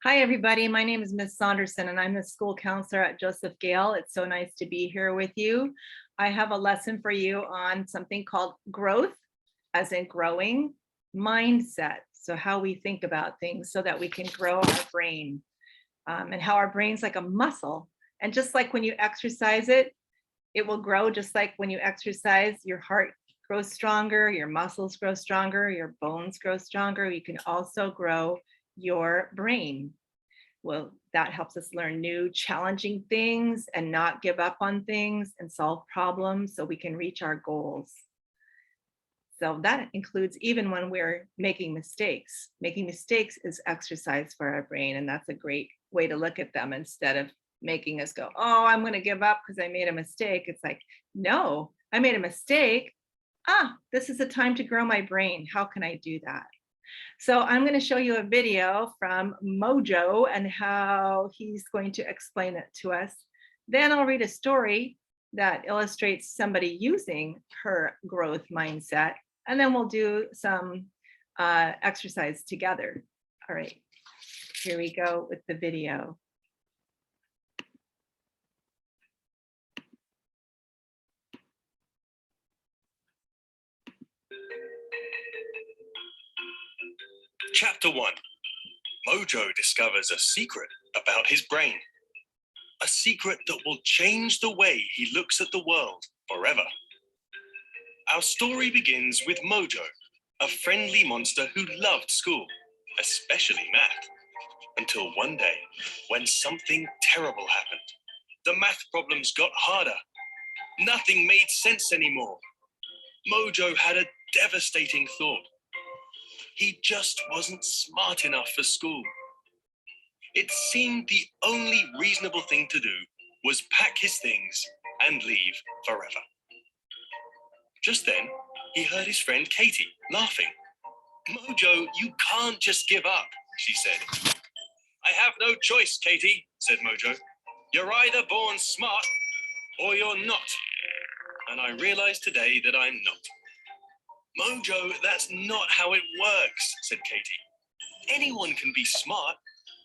Hi, everybody. My name is Ms. Saunderson, and I'm the school counselor at Joseph Gale. It's so nice to be here with you. I have a lesson for you on something called growth, as in growing, mindset. So how we think about things so that we can grow our brain, and how our brain's like a muscle. And just like when you exercise it, it will grow just like when you exercise, your heart grows stronger, your muscles grow stronger, your bones grow stronger. You can also grow your brain. Well, that helps us learn new challenging things and not give up on things and solve problems so we can reach our goals. So that includes even when we're making mistakes. Making mistakes is exercise for our brain, and that's a great way to look at them instead of making us go, oh, I'm going to give up because I made a mistake. It's like, no, I made a mistake. This is a time to grow my brain. How can I do that? So I'm going to show you a video from Mojo and how he's going to explain it to us. Then I'll read a story that illustrates somebody using her growth mindset. And then we'll do some exercise together. All right, here we go with the video. Chapter 1. Mojo discovers a secret about his brain. A secret that will change the way he looks at the world forever. Our story begins with Mojo, a friendly monster who loved school, especially math. Until one day, when something terrible happened. The math problems got harder. Nothing made sense anymore. Mojo had a devastating thought. He just wasn't smart enough for school. It seemed the only reasonable thing to do was pack his things and leave forever. Just then, he heard his friend Katie laughing. Mojo, you can't just give up, she said. I have no choice, Katie, said Mojo. You're either born smart or you're not. And I realize today that I'm not. Mojo, that's not how it works, said Katie. Anyone can be smart.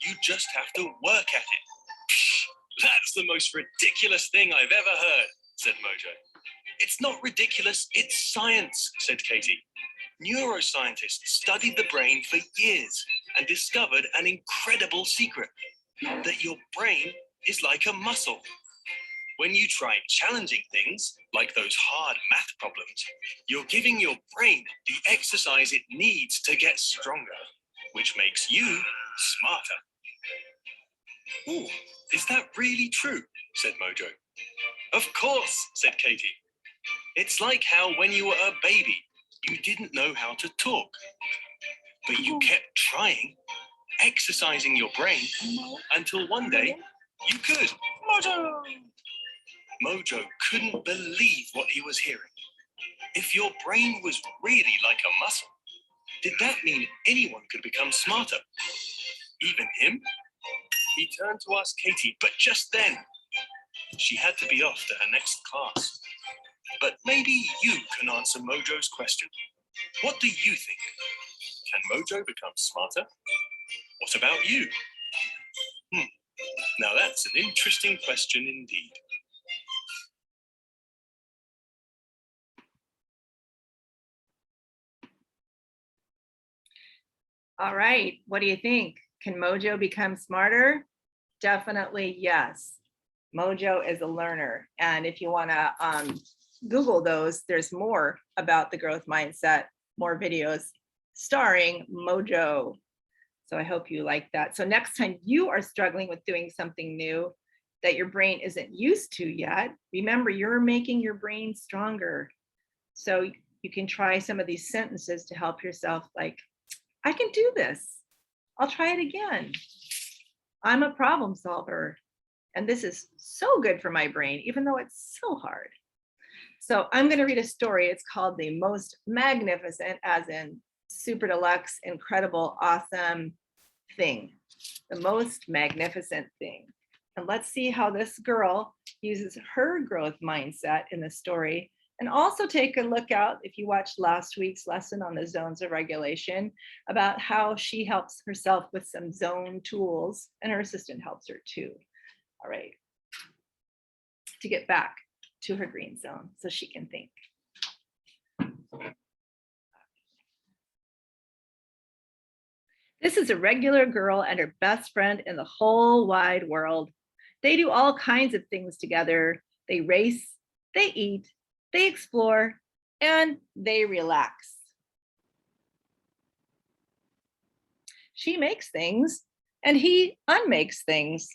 You just have to work at it. Psh, that's the most ridiculous thing I've ever heard, said Mojo. It's not ridiculous, it's science, said Katie. Neuroscientists studied the brain for years and discovered an incredible secret, that your brain is like a muscle. When you try challenging things, like those hard math problems, you're giving your brain the exercise it needs to get stronger, which makes you smarter. Ooh, is that really true? Said Mojo. Of course, said Katie. It's like how when you were a baby, you didn't know how to talk, but you kept trying, exercising your brain until one day you could. Mojo! Mojo couldn't believe what he was hearing. If your brain was really like a muscle, did that mean anyone could become smarter? Even him? He turned to ask Katie, but just then, she had to be off to her next class. But maybe you can answer Mojo's question. What do you think? Can Mojo become smarter? What about you? Now that's an interesting question indeed. All right, what do you think? Can Mojo become smarter? Definitely yes. Mojo is a learner. And if you want to Google those, there's more about the growth mindset, more videos starring Mojo. So I hope you like that. So next time you are struggling with doing something new that your brain isn't used to yet, remember you're making your brain stronger. So you can try some of these sentences to help yourself, like, I can do this. I'll try it again. I'm a problem solver. And this is so good for my brain, even though it's so hard. So I'm going to read a story. It's called The Most Magnificent, as in super deluxe, incredible, awesome thing. The most magnificent thing. And let's see how this girl uses her growth mindset in the story And also take a look out, if you watched last week's lesson on the zones of regulation, about how she helps herself with some zone tools, and her assistant helps her too. All right. To get back to her green zone so she can think. This is a regular girl and her best friend in the whole wide world. They do all kinds of things together. They race, they eat, they explore, and they relax. She makes things and he unmakes things.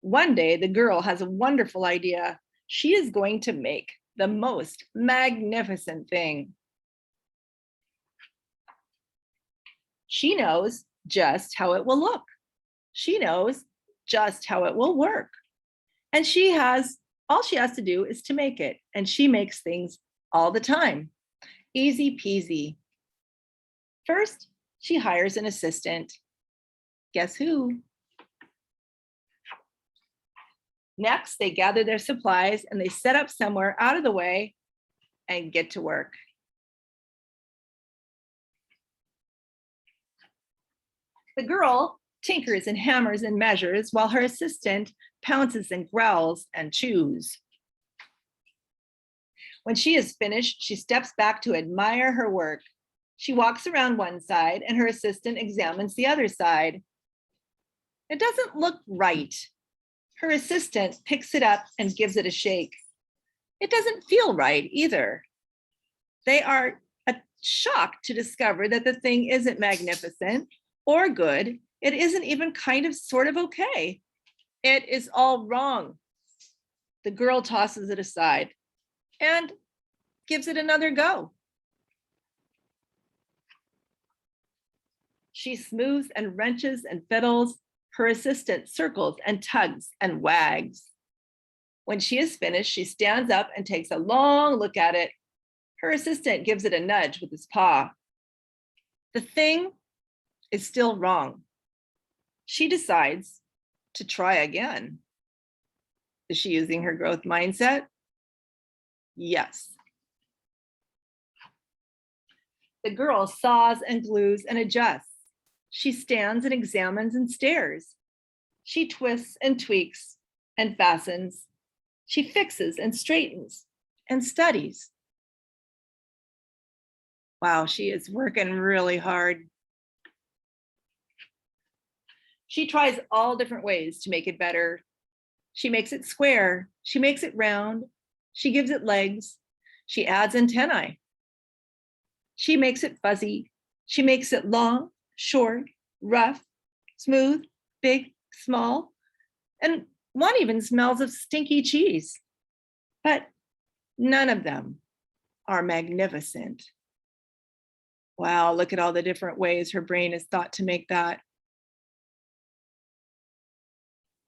One day, the girl has a wonderful idea. She is going to make the most magnificent thing. She knows just how it will look. She knows just how it will work. And all she has to do is to make it. And she makes things all the time. Easy peasy. First, she hires an assistant. Guess who? Next, they gather their supplies and they set up somewhere out of the way and get to work. The girl tinkers and hammers and measures while her assistant pounces and growls and chews. When she is finished, she steps back to admire her work. She walks around one side and her assistant examines the other side. It doesn't look right. Her assistant picks it up and gives it a shake. It doesn't feel right either. They are shocked to discover that the thing isn't magnificent or good. It isn't even kind of sort of okay. It is all wrong. The girl tosses it aside and gives it another go. She smooths and wrenches and fiddles. Her assistant circles and tugs and wags. When she is finished, she stands up and takes a long look at it. Her assistant gives it a nudge with his paw. The thing is still wrong. She decides to try again. Is she using her growth mindset? Yes. The girl saws and glues and adjusts. She stands and examines and stares. She twists and tweaks and fastens. She fixes and straightens and studies. Wow, she is working really hard. She tries all different ways to make it better. She makes it square. She makes it round. She gives it legs. She adds antennae. She makes it fuzzy. She makes it long, short, rough, smooth, big, small, and one even smells of stinky cheese. But none of them are magnificent. Wow, look at all the different ways her brain is thought to make that.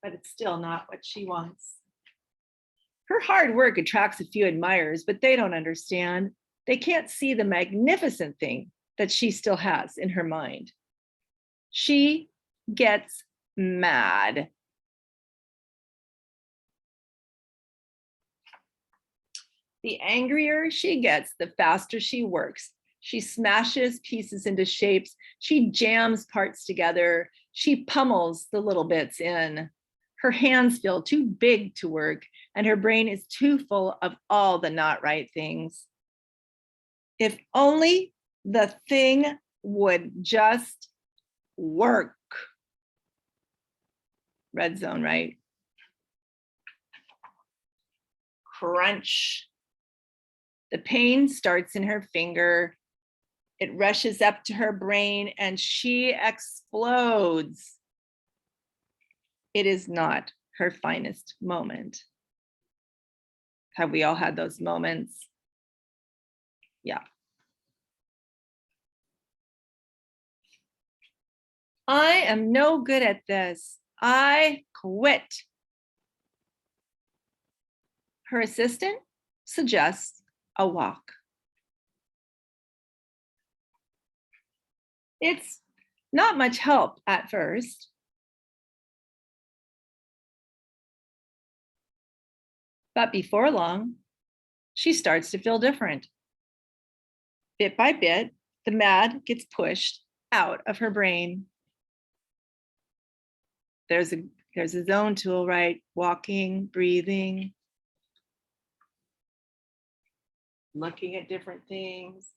But it's still not what she wants. Her hard work attracts a few admirers, but they don't understand. They can't see the magnificent thing that she still has in her mind. She gets mad. The angrier she gets, the faster she works. She smashes pieces into shapes. She jams parts together. She pummels the little bits in. Her hands feel too big to work, and her brain is too full of all the not right things. If only the thing would just work. Red zone, right? Crunch. The pain starts in her finger. It rushes up to her brain and she explodes. It is not her finest moment. Have we all had those moments? Yeah. I am no good at this. I quit. Her assistant suggests a walk. It's not much help at first. But before long, she starts to feel different. Bit by bit, the mad gets pushed out of her brain. There's a zone tool, right? Walking, breathing, looking at different things.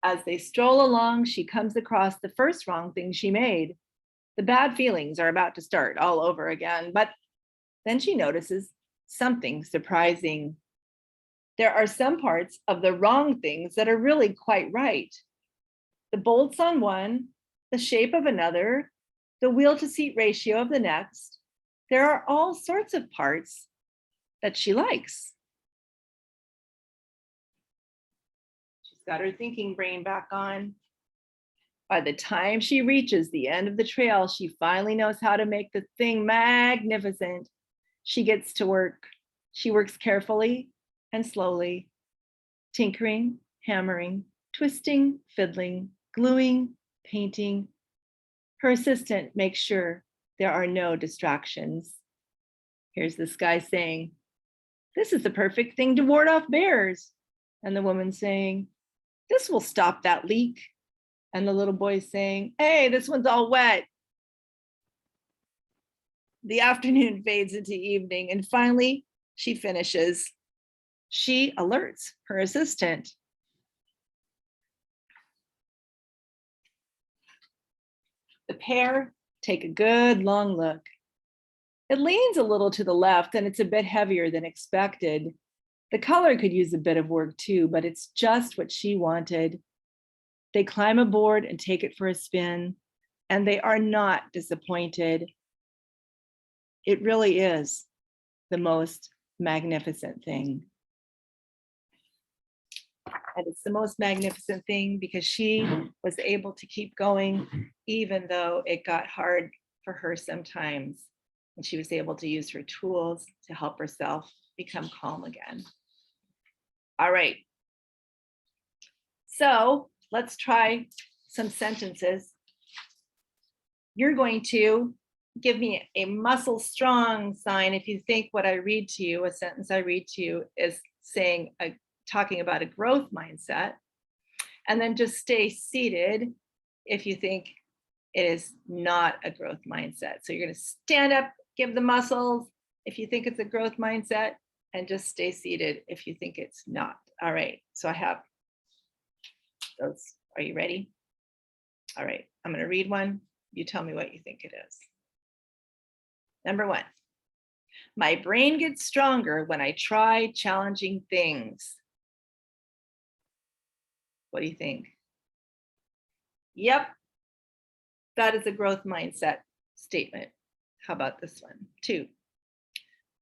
As they stroll along, she comes across the first wrong thing she made. The bad feelings are about to start all over again, but then she notices something surprising. There are some parts of the wrong things that are really quite right. The bolts on one, the shape of another, the wheel to seat ratio of the next. There are all sorts of parts that she likes. She's got her thinking brain back on. By the time she reaches the end of the trail, she finally knows how to make the thing magnificent. She gets to work. She works carefully and slowly, tinkering, hammering, twisting, fiddling, gluing, painting. Her assistant makes sure there are no distractions. Here's this guy saying, "This is the perfect thing to ward off bears." And the woman saying, "This will stop that leak." And the little boy saying, "Hey, this one's all wet." The afternoon fades into evening, and finally she finishes. She alerts her assistant. The pair take a good long look. It leans a little to the left and it's a bit heavier than expected. The color could use a bit of work too, but it's just what she wanted. They climb aboard and take it for a spin, and they are not disappointed. It really is the most magnificent thing. And it's the most magnificent thing because she was able to keep going, even though it got hard for her sometimes. And she was able to use her tools to help herself become calm again. All right. So let's try some sentences. You're going to give me a muscle strong sign if you think what I read to you, a sentence I read to you, is talking about a growth mindset. And then just stay seated if you think it is not a growth mindset. So you're going to stand up, give the muscles if you think it's a growth mindset, and just stay seated if you think it's not. All right. So I have those. Are you ready? All right. I'm going to read one. You tell me what you think it is. Number 1, my brain gets stronger when I try challenging things. What do you think? Yep, that is a growth mindset statement. How about this one? 2,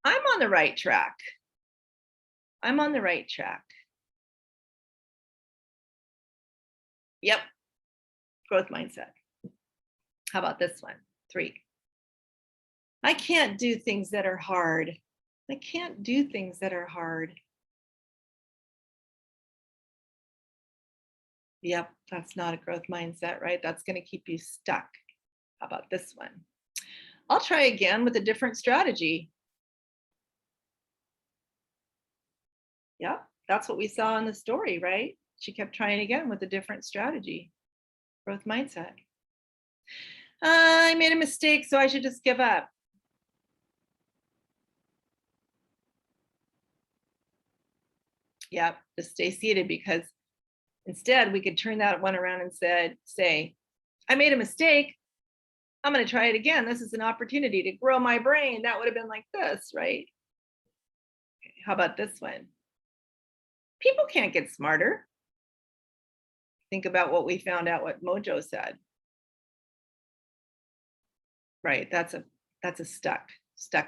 I'm on the right track. I'm on the right track. Yep, growth mindset. How about this one? 3, I can't do things that are hard. I can't do things that are hard. Yep, that's not a growth mindset, right? That's going to keep you stuck. How about this one? I'll try again with a different strategy. Yep, that's what we saw in the story, right? She kept trying again with a different strategy. Growth mindset. I made a mistake, so I should just give up. Yep, just stay seated, because instead we could turn that one around and say, I made a mistake. I'm going to try it again. This is an opportunity to grow my brain. That would have been like this, right? Okay, how about this one? People can't get smarter. Think about what we found out what Mojo said. Right, that's a stuck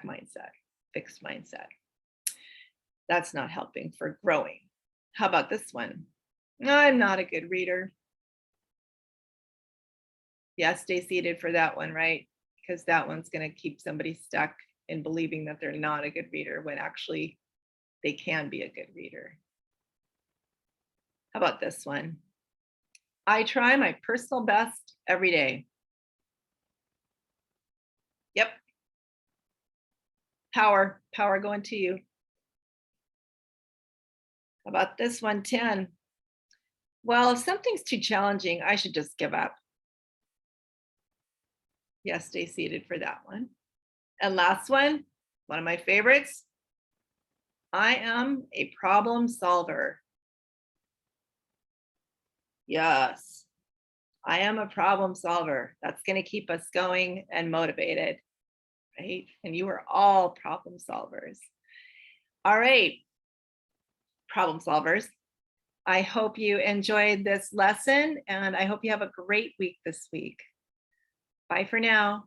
mindset, fixed mindset. That's not helping for growing. How about this one? I'm not a good reader. Yeah, stay seated for that one, right? Because that one's going to keep somebody stuck in believing that they're not a good reader when actually they can be a good reader. How about this one? I try my personal best every day. Yep. Power going to you. How about this one, 10? Well, if something's too challenging, I should just give up. Yes, stay seated for that one. And last one of my favorites. I am a problem solver. Yes, I am a problem solver. That's going to keep us going and motivated, right? And you are all problem solvers. All right, problem solvers. I hope you enjoyed this lesson and I hope you have a great week this week. Bye for now.